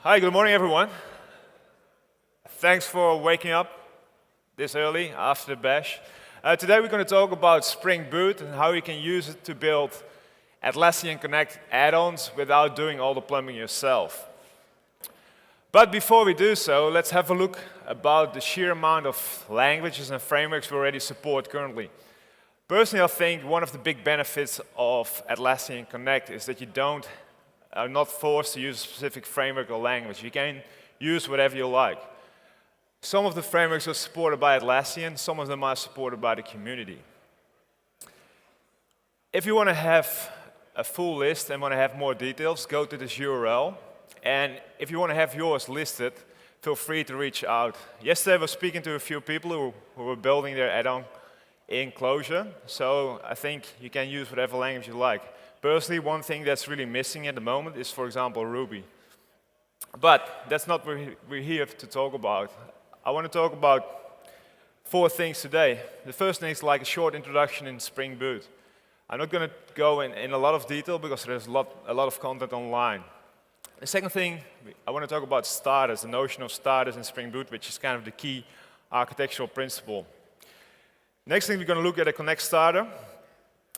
Hi, good morning, everyone. Thanks for waking up this early after the bash. Today we're going to talk about Spring Boot and how you can use it to build Atlassian Connect add-ons without doing all the plumbing yourself. But before we do so, let's have a look about the sheer amount of languages and frameworks we already support currently. Personally, I think one of the big benefits of Atlassian Connect is that you are not forced to use a specific framework or language. You can use whatever you like. Some of the frameworks are supported by Atlassian, some of them are supported by the community. If you want to have a full list and want to have more details, go to this URL. And if you want to have yours listed, feel free to reach out. Yesterday I was speaking to a few people who were building their add-on in Clojure, so I think you can use whatever language you like. Personally, one thing that's really missing at the moment is, for example, Ruby. But that's not what we're here to talk about. I want to talk about 4 things today. The first thing is like a short introduction in Spring Boot. I'm not going to go in a lot of detail because there's a lot of content online. The second thing, I want to talk about starters, the notion of starters in Spring Boot, which is kind of the key architectural principle. Next thing, we're going to look at a Connect Starter,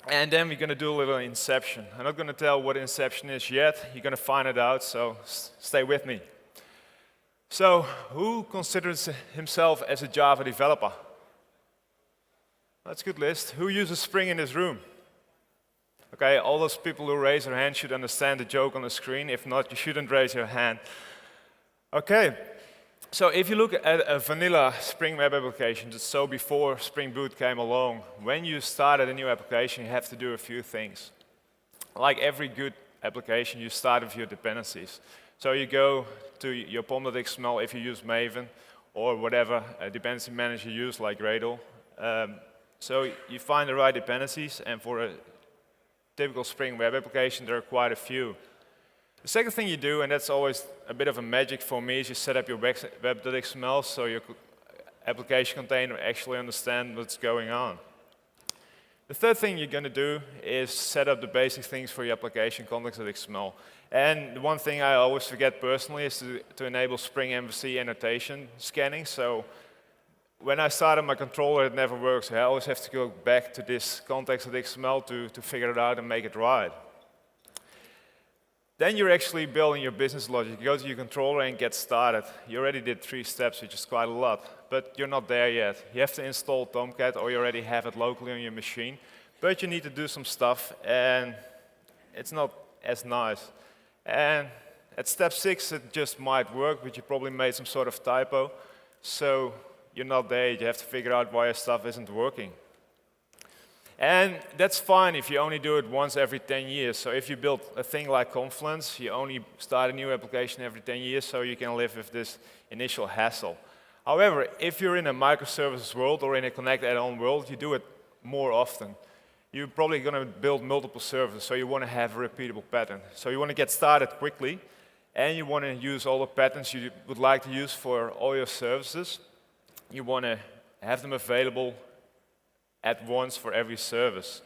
and then we're going to do a little inception. I'm not going to tell what inception is yet. You're going to find it out, so stay with me. So, who considers himself as a Java developer? That's a good list. Who uses Spring in this room? Okay, all those people who raise their hand should understand the joke on the screen. If not, you shouldn't raise your hand. Okay, so if you look at a vanilla Spring Web application, so before Spring Boot came along, when you started a new application, you have to do a few things. Like every good application, you start with your dependencies. So you go to your pom.xml if you use Maven, or whatever dependency manager you use, like Gradle. So you find the right dependencies, and for a typical Spring Web application, there are quite a few. The second thing you do, and that's always a bit of a magic for me, is you set up your web.xml so your application container actually understands what's going on. The third thing you're going to do is set up the basic things for your application context.xml. And the one thing I always forget personally is to enable Spring MVC annotation scanning. So when I started my controller, it never works. I always have to go back to this context.xml to figure it out and make it right. Then you're actually building your business logic. You go to your controller and get started. You already did 3 steps, which is quite a lot, but you're not there yet. You have to install Tomcat, or you already have it locally on your machine, but you need to do some stuff, and it's not as nice. And at step 6, it just might work, but you probably made some sort of typo, so you're not there. You have to figure out why your stuff isn't working. And that's fine if you only do it once every 10 years. So if you build a thing like Confluence, you only start a new application every 10 years, so you can live with this initial hassle. However, if you're in a microservices world or in a Connect add-on world, you do it more often. You're probably going to build multiple services, so you want to have a repeatable pattern. So you want to get started quickly, and you want to use all the patterns you would like to use for all your services. You want to have them available at once for every service.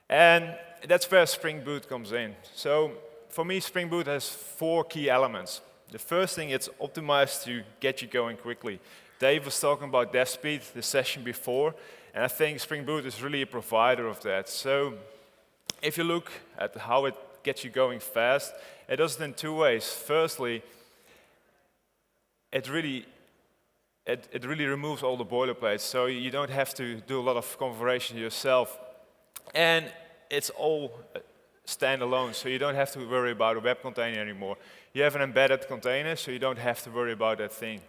And that's where Spring Boot comes in. So for me, Spring Boot has 4 key elements. The first thing, it's optimized to get you going quickly. Dave was talking about dev speed the session before, and I think Spring Boot is really a provider of that. So if you look at how it gets you going fast, it does it in 2 ways. Firstly, it really removes all the boilerplates, so you don't have to do a lot of configuration yourself. And it's all standalone, so you don't have to worry about a web container anymore. You have an embedded container, so you don't have to worry about that thing.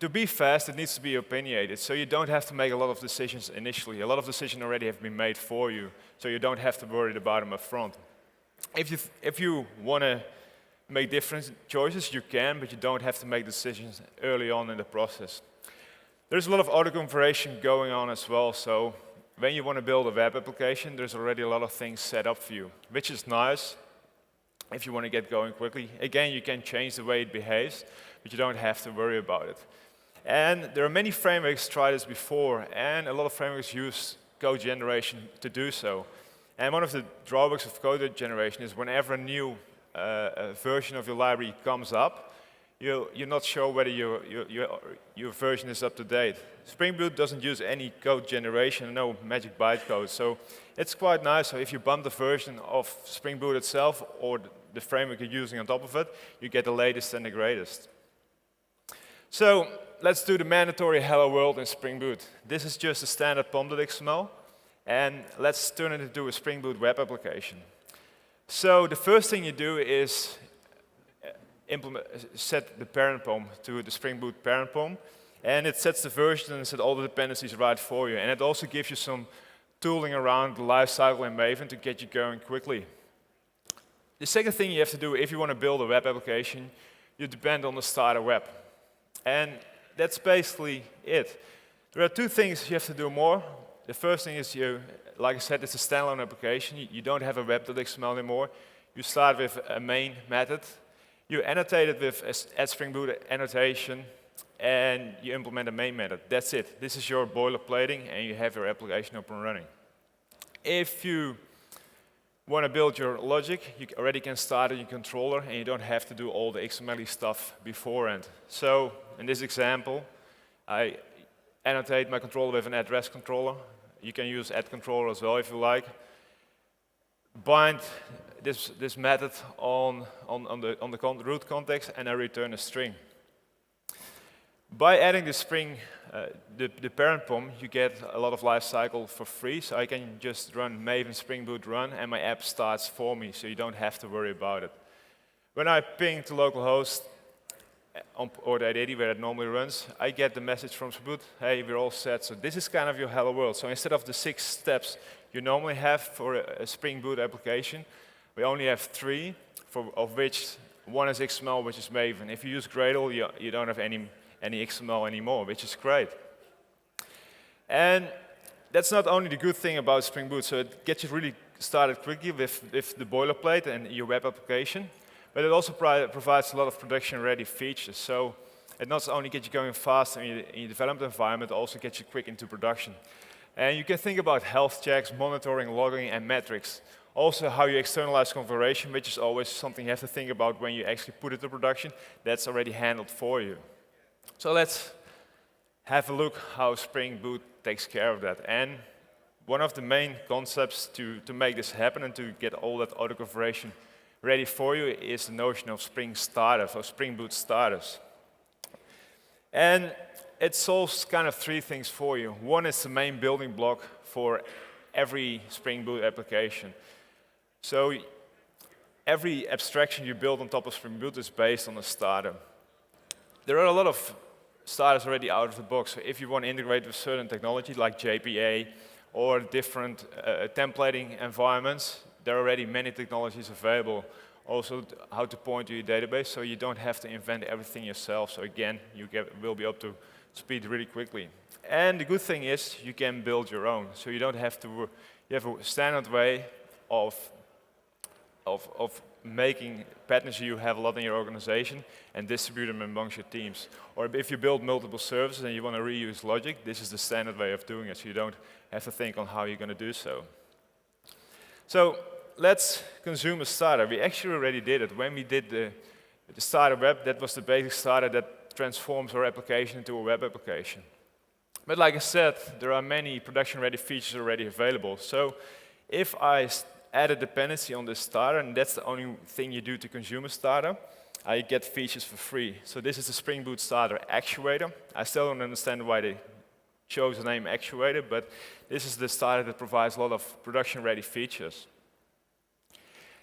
To be fast, it needs to be opinionated, so you don't have to make a lot of decisions initially. A lot of decisions already have been made for you, so you don't have to worry about them up front. If you want to make different choices, you can, but you don't have to make decisions early on in the process. There's a lot of auto-configuration going on as well, so when you want to build a web application, there's already a lot of things set up for you, which is nice if you want to get going quickly. Again, you can change the way it behaves, but you don't have to worry about it. And there are many frameworks tried this before, and a lot of frameworks use code generation to do so. And one of the drawbacks of code generation is whenever a new version of your library comes up, you're not sure whether your version is up to date. Spring Boot doesn't use any code generation, no magic bytecode, so it's quite nice. So if you bump the version of Spring Boot itself or the framework you're using on top of it, you get the latest and the greatest. So let's do the mandatory hello world in Spring Boot. This is just a standard pom.xml, and let's turn it into a Spring Boot web application. So the first thing you do is set the parent pom to the Spring Boot parent pom, and it sets the version and sets all the dependencies right for you. And it also gives you some tooling around the lifecycle in Maven to get you going quickly. The second thing you have to do if you want to build a web application, you depend on the starter web. And that's basically it. There are two things you have to do more. The first thing is, like I said, it's a standalone application. You don't have a web.xml anymore. You start with a main method. You annotate it with add Spring Boot annotation, and you implement a main method. That's it. This is your boilerplating, and you have your application up and running. If you want to build your logic, you already can start in your controller, and you don't have to do all the XML stuff beforehand. So in this example, I annotate my controller with an address controller. You can use add controller as well if you like. Bind this method on the root context, and I return a string. By adding the string, the parent pom, you get a lot of lifecycle for free. So I can just run Maven Spring Boot run, and my app starts for me, so you don't have to worry about it. When I ping to localhost or the 880 where it normally runs, I get the message from Spring Boot, hey, we're all set. So this is kind of your hello world. So instead of the 6 steps you normally have for a Spring Boot application, we only have 3, of which 1 is XML, which is Maven. If you use Gradle, you don't have any XML anymore, which is great. And that's not only the good thing about Spring Boot, so it gets you really started quickly with the boilerplate and your web application, but it also provides a lot of production-ready features. So it not only gets you going fast in your development environment, it also gets you quick into production. And you can think about health checks, monitoring, logging, and metrics. Also, how you externalize configuration, which is always something you have to think about when you actually put it to production. That's already handled for you. So let's have a look how Spring Boot takes care of that. And one of the main concepts to make this happen and to get all that auto configuration ready for you is the notion of Spring Starters, or Spring Boot Starters. And it solves kind of 3 things for you. One is the main building block for every Spring Boot application. So every abstraction you build on top of Spring Boot is based on a starter. There are a lot of starters already out of the box. So if you want to integrate with certain technology like JPA or different templating environments, there are already many technologies available. Also, how to point to your database, so you don't have to invent everything yourself. So again, you will be up to speed really quickly. And the good thing is, you can build your own. So you don't have to. You have a standard way of making patterns you have a lot in your organization and distribute them amongst your teams. Or if you build multiple services and you want to reuse logic, this is the standard way of doing it, so you don't have to think on how you're going to do so. So let's consume a starter. We actually already did it. When we did the starter web, that was the basic starter that transforms our application into a web application. But like I said, there are many production-ready features already available. So if I add a dependency on this starter, and that's the only thing you do to consume a starter, I get features for free. So this is the Spring Boot Starter Actuator. I still don't understand why they chose the name Actuator, but this is the starter that provides a lot of production-ready features.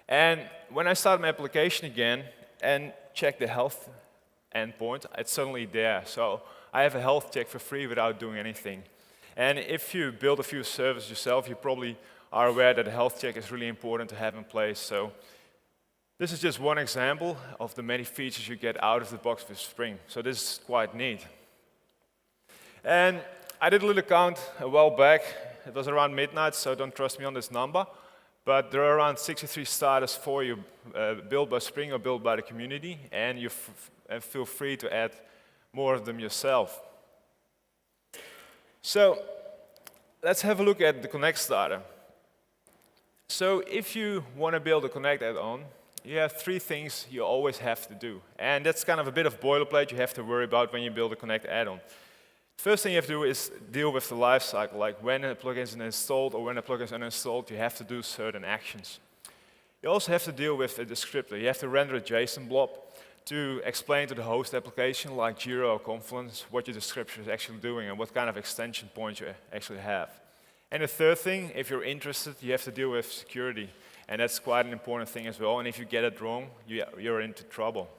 And when I start my application again and check the health endpoint, it's suddenly there. So I have a health check for free without doing anything. And if you build a few servers yourself, you probably are aware that a health check is really important to have in place. So this is just one example of the many features you get out of the box with Spring. So this is quite neat. And I did a little count a while back. It was around midnight, so don't trust me on this number. But there are around 63 starters for you, built by Spring or built by the community, and you feel free to add more of them yourself. So let's have a look at the Connect Starter. So if you want to build a Connect add-on, you have three things you always have to do. And that's kind of a bit of boilerplate you have to worry about when you build a Connect add-on. First thing you have to do is deal with the lifecycle, like when a plugin is installed or when a plugin is uninstalled, you have to do certain actions. You also have to deal with a descriptor. You have to render a JSON blob to explain to the host application, like Jira or Confluence, what your descriptor is actually doing and what kind of extension points you actually have. And the third thing, if you're interested, you have to deal with security. And that's quite an important thing as well. And if you get it wrong, you're into trouble.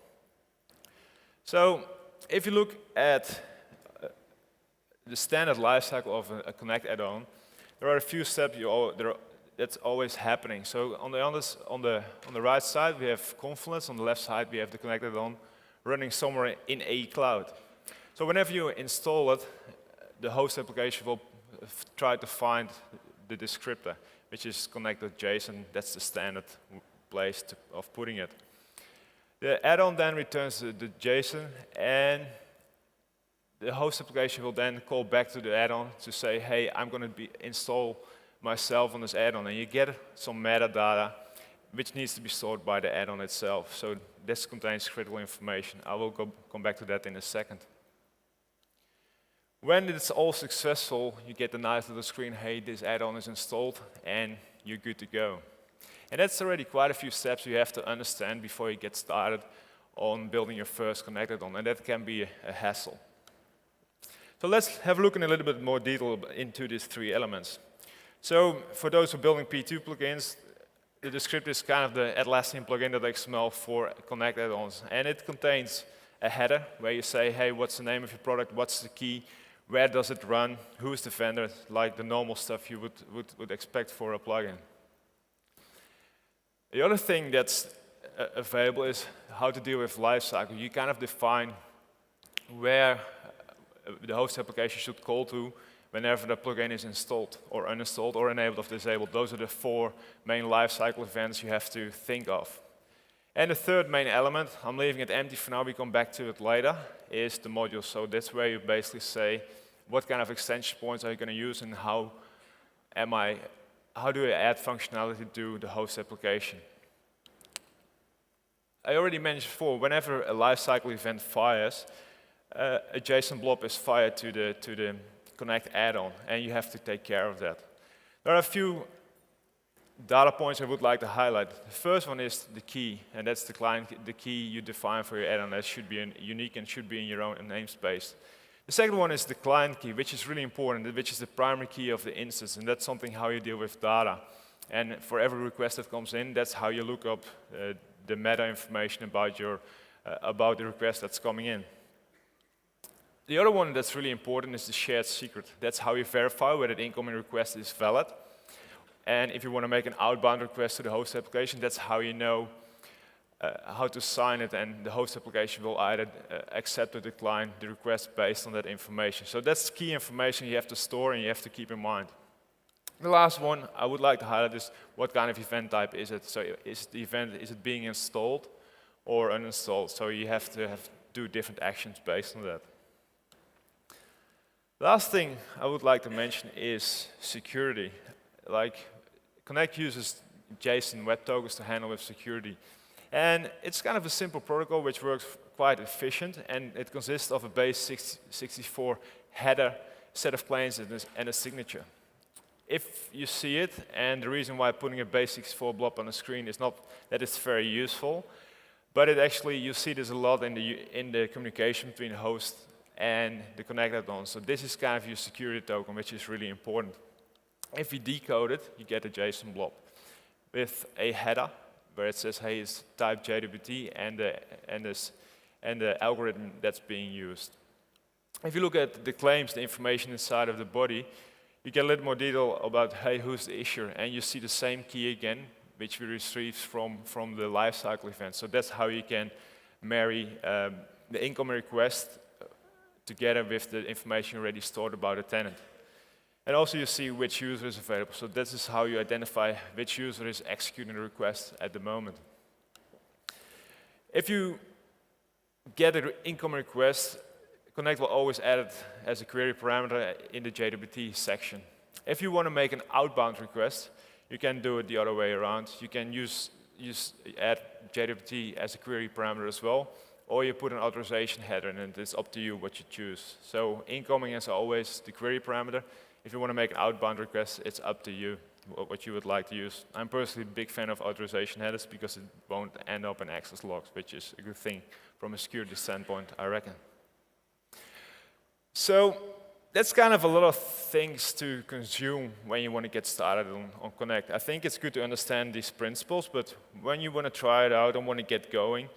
So if you look at the standard lifecycle of a Connect add-on, there are a few steps that's always happening. So on the right side, we have Confluence. On the left side, we have the Connect add-on running somewhere in a cloud. So whenever you install it, the host application will try to find the descriptor, which is connect.json. That's the standard place of putting it. The add-on then returns the JSON, and the host application will then call back to the add-on to say, hey, I'm going to install myself on this add-on, and you get some metadata which needs to be stored by the add-on itself. So this contains critical information. I will come back to that in a second. When it's all successful, you get the nice little screen, hey, this add-on is installed, and you're good to go. And that's already quite a few steps you have to understand before you get started on building your first Connect add-on, and that can be a hassle. So let's have a look in a little bit more detail into these three elements. So for those who are building P2 plugins, the descriptor is kind of the Atlassian plugin.xml for Connect add-ons. And it contains a header where you say, hey, what's the name of your product, what's the key, where does it run, who's the vendor, like the normal stuff you would expect for a plugin. The other thing that's available is how to deal with lifecycle. You kind of define where the host application should call to whenever the plugin is installed or uninstalled or enabled or disabled. Those are the four main lifecycle events you have to think of. And the third main element, I'm leaving it empty for now, we come back to it later, is the module. So that's where you basically say what kind of extension points are you going to use and how do I add functionality to the host application. I already mentioned before, whenever a lifecycle event fires, a JSON blob is fired to the Connect add-on, and you have to take care of that. There are a few data points I would like to highlight. The first one is the key, and that's the key you define for your add-on. That should be unique and should be in your own namespace. The second one is the client key, which is really important, which is the primary key of the instance, and that's something how you deal with data. And for every request that comes in, that's how you look up the meta information about the request that's coming in. The other one that's really important is the shared secret. That's how you verify whether the incoming request is valid. And if you want to make an outbound request to the host application, that's how you know how to sign it, and the host application will either accept or decline the request based on that information. So that's key information you have to store and you have to keep in mind. The last one I would like to highlight is what kind of event type is it? So is it being installed or uninstalled? So you have to do different actions based on that. Last thing I would like to mention is security. Like Connect uses JSON web tokens to handle with security. And it's kind of a simple protocol which works quite efficient, and it consists of a base 64 header, set of claims, and a signature. If you see it, and the reason why putting a base 64 blob on the screen is not that it's very useful, but it actually, you see this a lot in the communication between the host and the Connect add-on. So this is kind of your security token, which is really important. If you decode it, you get a JSON blob with a header where it says, hey, it's type JWT and the algorithm that's being used. If you look at the claims, the information inside of the body, you get a little more detail about, hey, who's the issuer, and you see the same key again, which we received from the lifecycle event. So that's how you can marry the incoming request together with the information already stored about the tenant. And also you see which user is available. So this is how you identify which user is executing the request at the moment. If you get an incoming request, Connect will always add it as a query parameter in the JWT section. If you want to make an outbound request, you can do it the other way around. You can use add JWT as a query parameter as well, or you put an authorization header, and it's up to you what you choose. So incoming is always the query parameter. If you want to make an outbound request, it's up to you what you would like to use. I'm personally a big fan of authorization headers because it won't end up in access logs, which is a good thing from a security standpoint, I reckon. So that's kind of a lot of things to consume when you want to get started on Connect. I think it's good to understand these principles, but when you want to try it out and want to get going,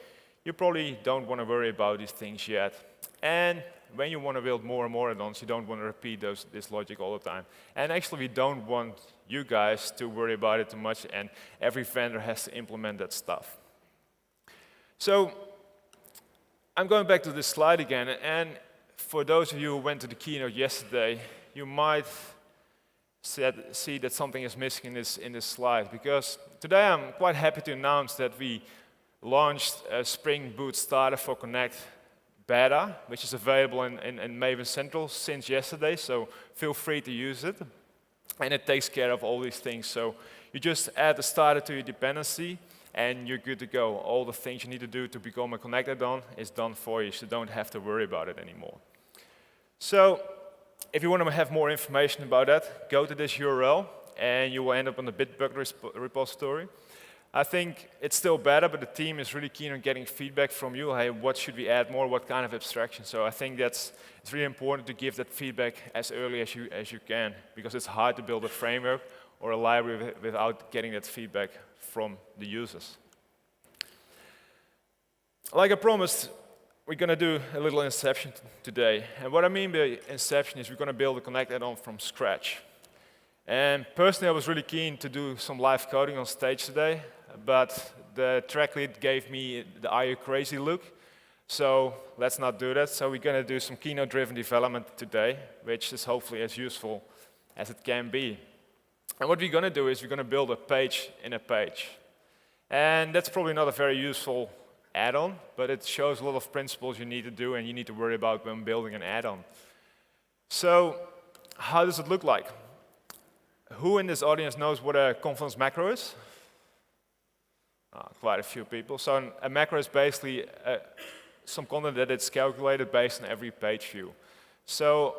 you probably don't want to worry about these things yet. And when you want to build more and more add-ons, you don't want to repeat this logic all the time. And actually, we don't want you guys to worry about it too much, and every vendor has to implement that stuff. So I'm going back to this slide again, and for those of you who went to the keynote yesterday, you might see that something is missing in this slide, because today I'm quite happy to announce that we launched a Spring Boot Starter for Connect beta, which is available in Maven Central since yesterday, so feel free to use it. And it takes care of all these things. So you just add the starter to your dependency, and you're good to go. All the things you need to do to become a Connect add-on is done for you, so you don't have to worry about it anymore. So if you want to have more information about that, go to this URL, and you will end up on the Bitbucket repository. I think it's still better, but the team is really keen on getting feedback from you. Hey, what should we add more? What kind of abstraction? So I think it's really important to give that feedback as early as you can, because it's hard to build a framework or a library without getting that feedback from the users. Like I promised, we're going to do a little inception today. And what I mean by inception is we're going to build a Connect add-on from scratch. And personally, I was really keen to do some live coding on stage today, but the track lead gave me the "Are you crazy" look, so let's not do that. So we're going to do some keynote-driven development today, which is hopefully as useful as it can be. And what we're going to do is we're going to build a page in a page. And that's probably not a very useful add-on, but it shows a lot of principles you need to do and you need to worry about when building an add-on. So how does it look like? Who in this audience knows what a Confluence macro is? Quite a few people. So a macro is basically some content that it's calculated based on every page view. So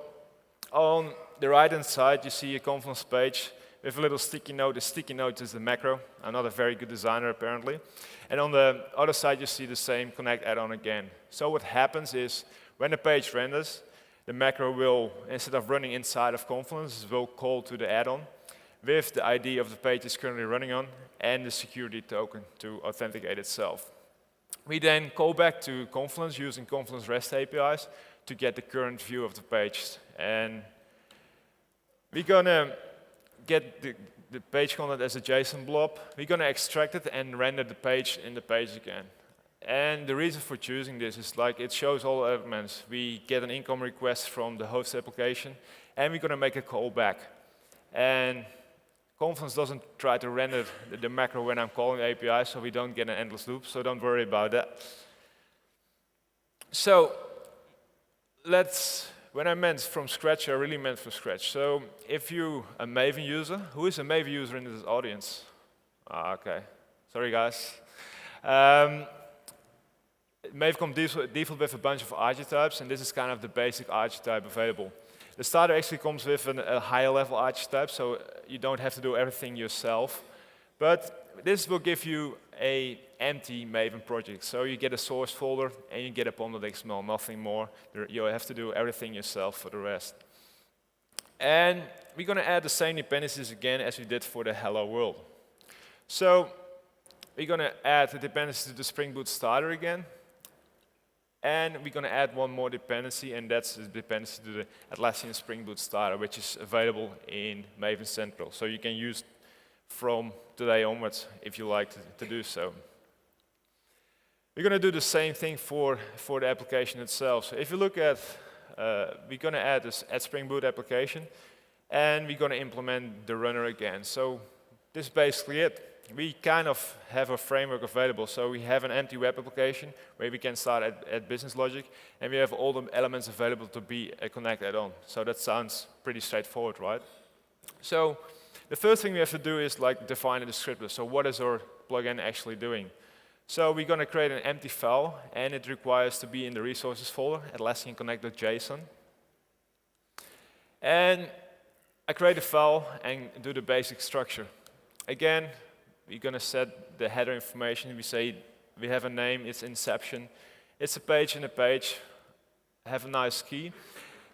on the right-hand side, you see a Confluence page with a little sticky note. The sticky note is the macro. I'm not a very good designer, apparently. And on the other side, you see the same Connect add-on again. So what happens is, when the page renders, the macro will, instead of running inside of Confluence, it will call to the add-on with the ID of the page it's currently running on and the security token to authenticate itself. We then call back to Confluence using Confluence REST APIs to get the current view of the page. And we're going to get the page content as a JSON blob. We're going to extract it and render the page in the page again. And the reason for choosing this is like it shows all elements. We get an income request from the host application, and we're going to make a call back. And Confluence doesn't try to render the macro when I'm calling the API, so we don't get an endless loop, so don't worry about that. So when I meant from scratch, I really meant from scratch. So if you're a Maven user, who is a Maven user in this audience? Okay, sorry guys. Maven comes default with a bunch of archetypes, and this is kind of the basic archetype available. The starter actually comes with a higher level archetype, so you don't have to do everything yourself. But this will give you an empty Maven project. So you get a source folder and you get a pom.xml, nothing more. You have to do everything yourself for the rest. And we're going to add the same dependencies again as we did for the hello world. So we're going to add the dependency to the Spring Boot Starter again. And we're going to add one more dependency, and that's the dependency to the Atlassian Spring Boot Starter, which is available in Maven Central. So you can use from today onwards if you like to do so. We're going to do the same thing for the application itself. So if you look at, we're going to add this add Spring Boot application, and we're going to implement the runner again. So this is basically it. We kind of have a framework available. So we have an empty web application where we can start at business logic, and we have all the elements available to be a Connect add-on. So that sounds pretty straightforward, right? So the first thing we have to do is like define a descriptor. So what is our plugin actually doing. So we're going to create an empty file, and it requires to be in the resources folder, Atlassian Connect.json. And I create a file and do the basic structure. Again, we're going to set the header information. We say we have a name, it's inception. It's a page in a page. Have a nice key.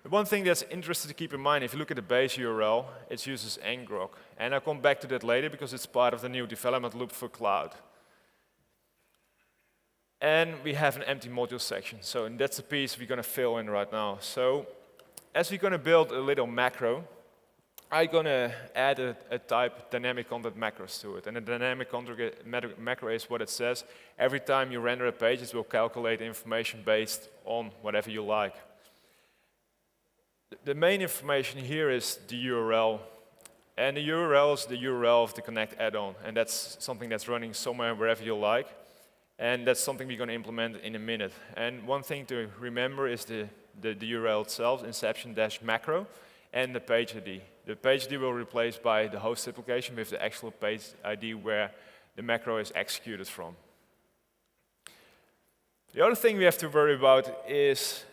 The one thing that's interesting to keep in mind, if you look at the base URL, it uses ngrok. And I'll come back to that later because it's part of the new development loop for cloud. And we have an empty module section. So that's the piece we're going to fill in right now. So as we're going to build a little macro, I'm going to add a type dynamic content macros to it. And a dynamic content macro is what it says. Every time you render a page, it will calculate information based on whatever you like. The main information here is the URL. And the URL is the URL of the Connect add-on. And that's something that's running somewhere wherever you like. And that's something we're going to implement in a minute. And one thing to remember is the URL itself, inception-macro, and the page ID. The page ID will be replaced by the host application with the actual page ID where the macro is executed from. The other thing we have to worry about is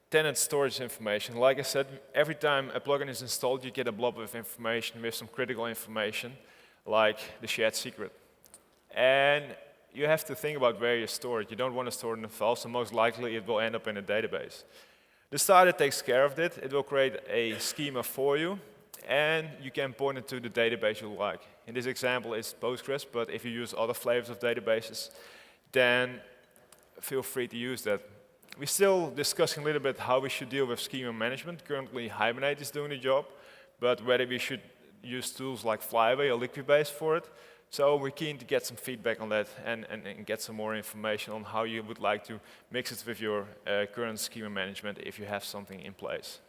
tenant storage information. Like I said, every time a plugin is installed, you get a blob of information with some critical information, like the shared secret. And you have to think about where you store it. You don't want to store it in a file, so most likely it will end up in a database. The starter takes care of it. It will create a schema for you, and you can point it to the database you like. In this example, it's Postgres, but if you use other flavors of databases, then feel free to use that. We're still discussing a little bit how we should deal with schema management. Currently, Hibernate is doing the job, but whether we should use tools like Flyway or Liquibase for it. So we're keen to get some feedback on that and get some more information on how you would like to mix it with your current schema management if you have something in place.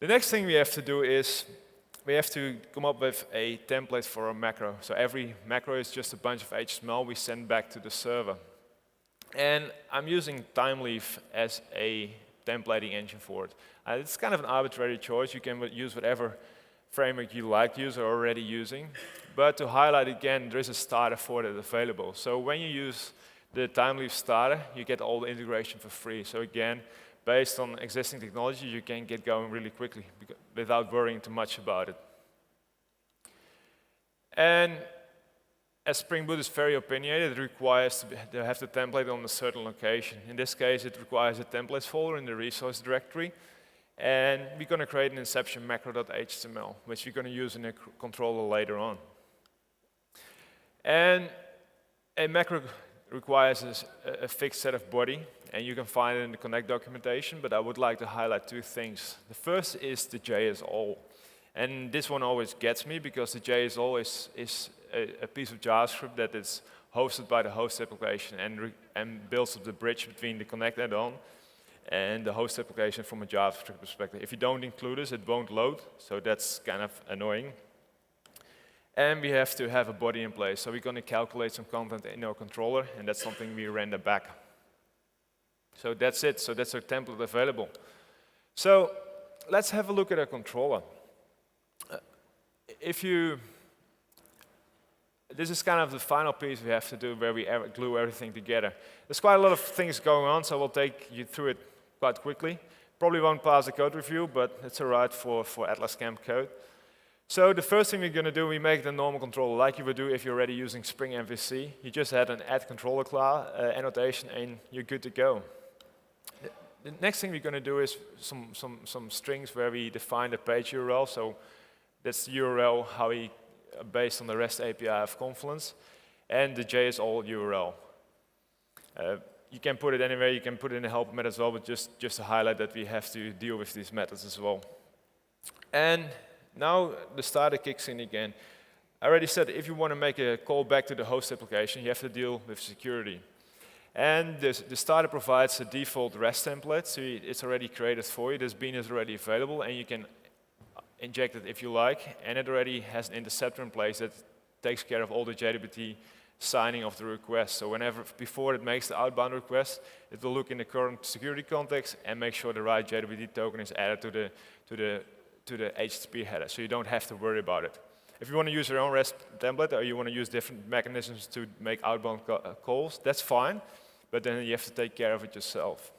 The next thing we have to do is we have to come up with a template for a macro. So every macro is just a bunch of HTML we send back to the server. And I'm using Timeleaf as a templating engine for it. It's kind of an arbitrary choice. You can use whatever framework you like to use or already using. But to highlight again, there is a starter for that available. So when you use the Timeleaf starter, you get all the integration for free. So again, based on existing technology, you can get going really quickly without worrying too much about it. And as Spring Boot is very opinionated, it requires to have the template on a certain location. In this case, it requires a templates folder in the resource directory. And we're going to create an inception macro.html, which we're going to use in a controller later on. And a macro requires a fixed set of body, and you can find it in the Connect documentation, but I would like to highlight two things. The first is the JSOL. And this one always gets me, because the JSOL is a piece of JavaScript that is hosted by the host application and builds up the bridge between the Connect add-on and the host application from a JavaScript perspective. If you don't include this, it won't load, so that's kind of annoying. And we have to have a body in place, so we're going to calculate some content in our controller, and that's something we render back. So that's it, so that's our template available. So let's have a look at our controller. This is kind of the final piece we have to do where we glue everything together. There's quite a lot of things going on, so we'll take you through it quite quickly. Probably won't pass the code review, but it's all right for Atlas Camp code. So the first thing we're going to do, we make the normal controller like you would do if you're already using Spring MVC. You just add an add controller class annotation, and you're good to go. The next thing we're going to do is some strings where we define the page URL. So that's the URL based on the REST API of Confluence, and the JSOL URL. You can put it anywhere. You can put it in the help method as well, but just to highlight that we have to deal with these methods as well. And now the starter kicks in again. I already said if you want to make a call back to the host application, you have to deal with security. And the starter provides a default REST template, so it's already created for you. This bean is already available, and you can inject it if you like. And it already has an interceptor in place that takes care of all the JWT signing of the request. So before it makes the outbound request, it will look in the current security context and make sure the right JWT token is added to the HTTP header, so you don't have to worry about it. If you want to use your own REST template or you want to use different mechanisms to make outbound calls, that's fine, but then you have to take care of it yourself.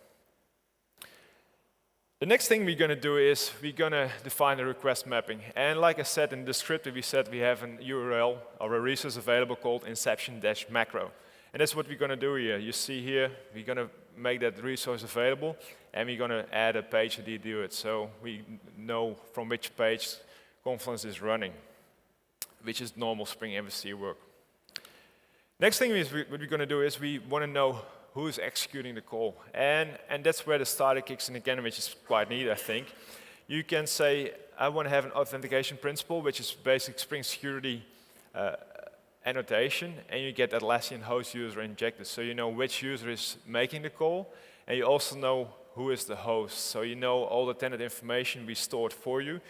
The next thing we're going to do is we're going to define a request mapping. And like I said in the script, we said we have an URL or a resource available called inception-macro. And that's what we're going to do here. You see here, we're going to make that resource available, and we're going to add a page ID to it. So we know from which page Confluence is running, which is normal Spring MVC work. Next thing is what we're going to do is we want to know who's executing the call. And that's where the starter kicks in again, which is quite neat, I think. You can say, I want to have an authentication principle, which is basic Spring security annotation, and you get Atlassian host user injected. So you know which user is making the call, and you also know who is the host. So you know all the tenant information we stored for you,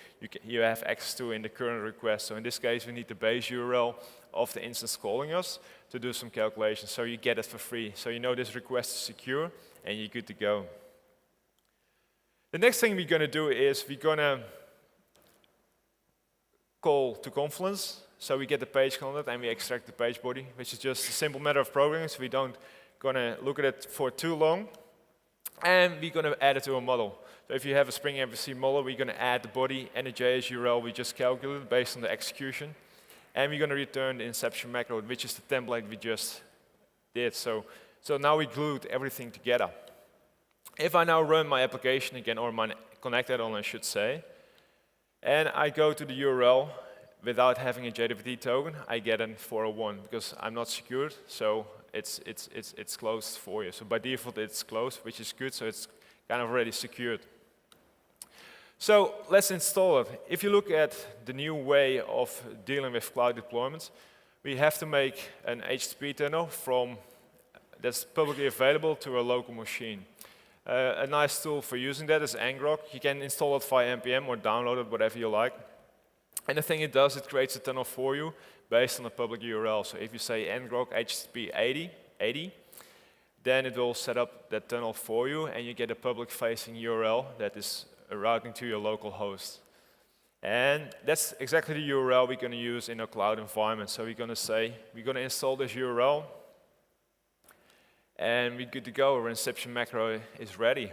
you have access to in the current request. So in this case, we need the base URL of the instance calling us to do some calculations. So you get it for free. So you know this request is secure, and you're good to go. The next thing we're going to do is we're going to call to Confluence. So we get the page content and we extract the page body, which is just a simple matter of programming. So we don't going to look at it for too long. And we're going to add it to a model. So if you have a Spring MVC model, we're going to add the body and the JS URL we just calculated based on the execution. And we're going to return the inception macro, which is the template we just did. So now we glued everything together. If I now run my application again, or my Connect add-on, I should say, and I go to the URL without having a JWT token, I get a 401 because I'm not secured. So it's closed for you. So by default, it's closed, which is good. So it's kind of already secured. So let's install it. If you look at the new way of dealing with cloud deployments, we have to make an HTTP tunnel from that's publicly available to a local machine. A nice tool for using that is ngrok. You can install it via npm or download it, whatever you like. And the thing it does, it creates a tunnel for you based on a public URL. So if you say ngrok HTTP 80, then it will set up that tunnel for you, and you get a public-facing URL that is routing to your local host. And that's exactly the URL we're going to use in our cloud environment. So we're going to say, we're going to install this URL, and we're good to go. Our inception macro is ready.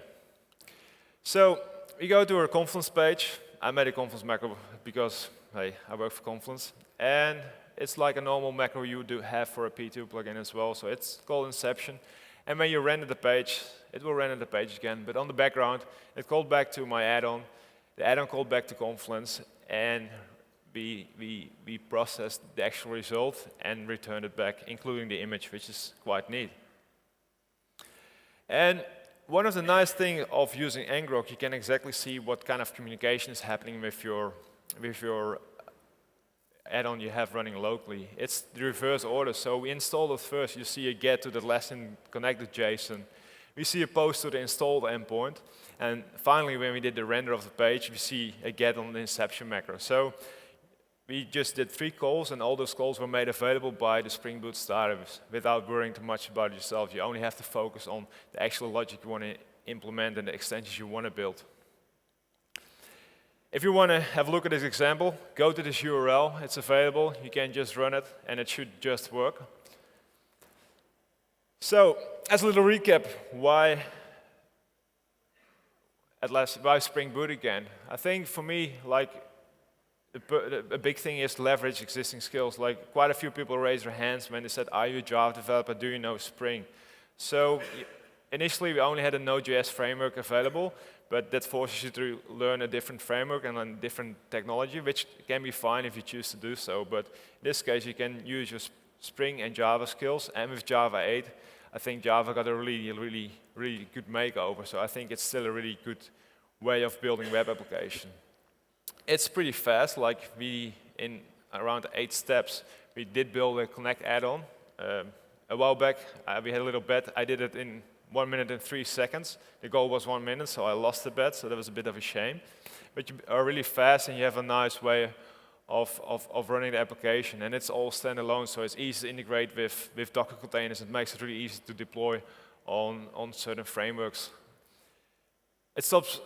So we go to our Confluence page. I made a Confluence macro because, hey, I work for Confluence. And it's like a normal macro you do have for a P2 plugin as well. So it's called inception. And when you render the page, it will render the page again. But on the background, it called back to my add-on. The add-on called back to Confluence. And we processed the actual result and returned it back, including the image, which is quite neat. And one of the nice things of using ngrok, you can exactly see what kind of communication is happening with your add-on you have running locally. It's the reverse order. So we install it first. You see a get to the Atlassian Connect JSON. We see a post to the installed endpoint. And finally, when we did the render of the page, we see a get on the inception macro. So we just did 3 calls, and all those calls were made available by the Spring Boot starter without worrying too much about it yourself. You only have to focus on the actual logic you want to implement and the extensions you want to build. If you want to have a look at this example, go to this URL. It's available. You can just run it, and it should just work. So, as a little recap, why Spring Boot again? I think for me, like, a big thing is leverage existing skills. Like, quite a few people raised their hands when they said, are you a Java developer? Do you know Spring? So initially, we only had a Node.js framework available, but that forces you to learn a different framework and a different technology, which can be fine if you choose to do so. But in this case, you can use your Spring and Java skills. And with Java 8, I think Java got a really good makeover. So I think it's still a really good way of building web application. It's pretty fast. Like in around 8 steps, we did build a Connect add-on. A while back, we had a little bet. I did it in 1 minute and 3 seconds. The goal was 1 minute, so I lost the bet, so that was a bit of a shame. But you are really fast, and you have a nice way of running the application. And it's all standalone, so it's easy to integrate with Docker containers. It makes it really easy to deploy on certain frameworks. It stops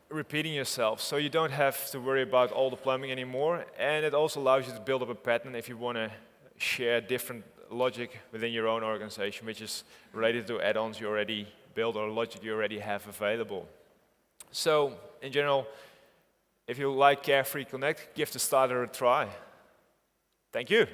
repeating yourself, so you don't have to worry about all the plumbing anymore, and it also allows you to build up a pattern if you want to share different logic within your own organization, which is related to add-ons you already built or logic you already have available. So, in general, if you like Carefree Connect, give the starter a try. Thank you.